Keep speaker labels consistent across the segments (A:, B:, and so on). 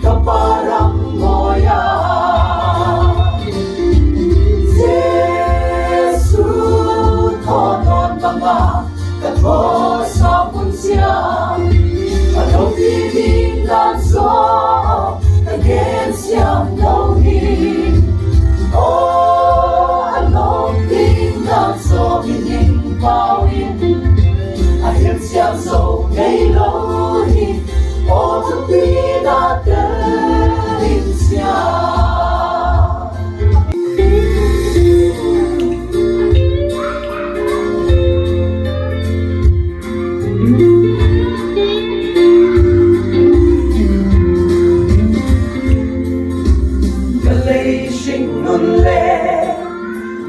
A: kaparang moya Jesu thonon mga katho sa punsya Anong bibinggan so again siyang nauhin O anong bibinggan so hining pawin Ahil siyang so kailohin O tabi natin siya Kalay shingunle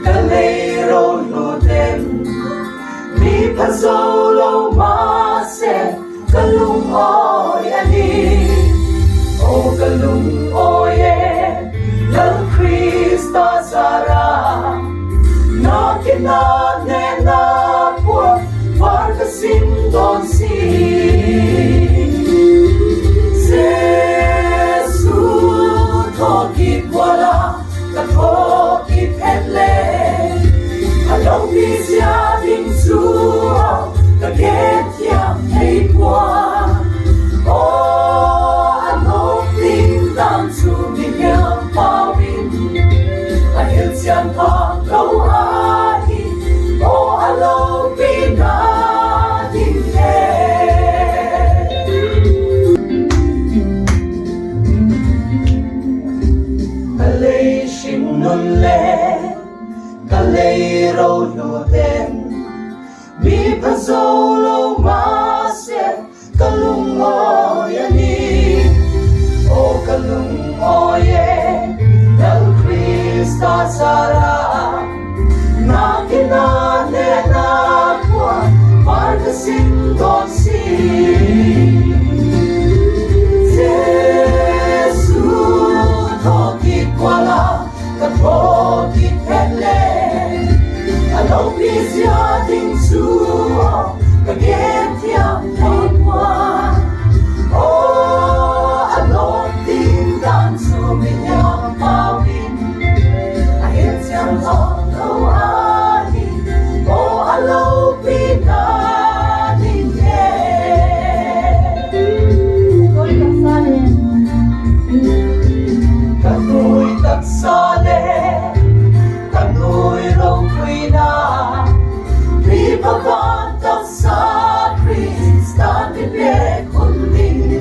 A: Kalay roloden Di pazolo mase Kalung oy ani O kalung oye Ng Krista Sara Na kinane na po Parkasin don si Jesu Tokit wala Katokit etle Along bisya ding suha Kaget yang ay buwan O anong tingnan sumiyang pawin Ahil siyang pagkawahin O alaw pinadinhe Kalay shinunle Kalay roloden Mi pazolo mase kalung oyani O kalung oye Del Krista Sara Na kinane na kwa Parkasin dosi Jesu Tokit wala Katokit hele Anong bisya ding suha Kaget yang haiwan O anong tingnan suminyang pawin Ahil siyang pagkawahin O alaw pinadinhe Kano'y tagsali Kano'y rongkoy na Di pagkantang sa Krista Nilek kundi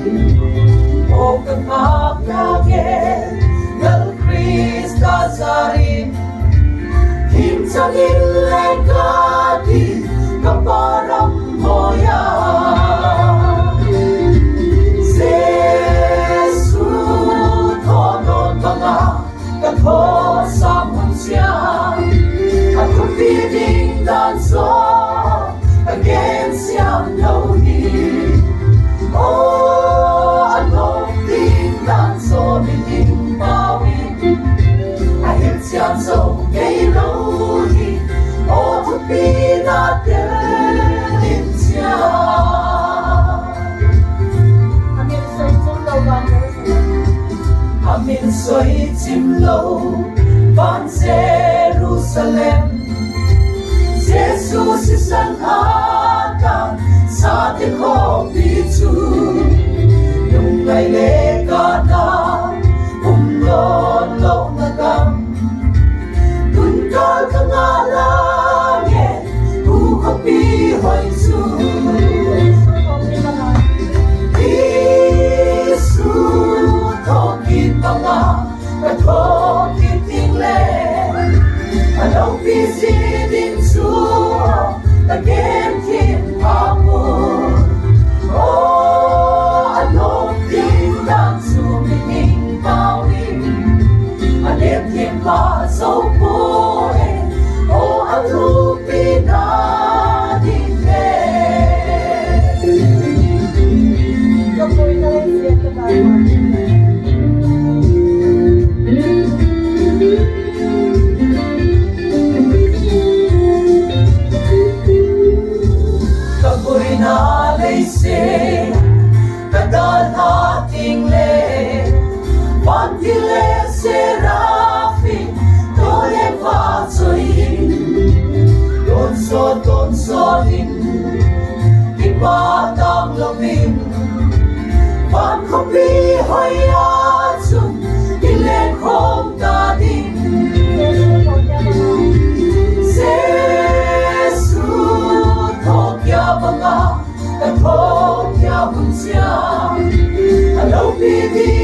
A: O kagpaglagin Ng Krista Zarin Himsa nilek kati Kaparang moya Jesu Thonon mga katho sa punsya At kupiting danso Against siyang nauhin O anong tingnan so bining pawin Ahil siyang so kailohin O tupi natin siya Amin so'y timlo Van Jerusalem Jesus isang hatang sa ating hobitu Nung may leka na umlolo nagam Dun ka kangalangin ukapihoy su Isu tokit mga katokit ingle Anong bisidin suha Again him hapon O anong tingnan suminging pawin Alit him pa so poe O anong pinadinhe Kapoy na rin siya katawa kadalhating le
B: baby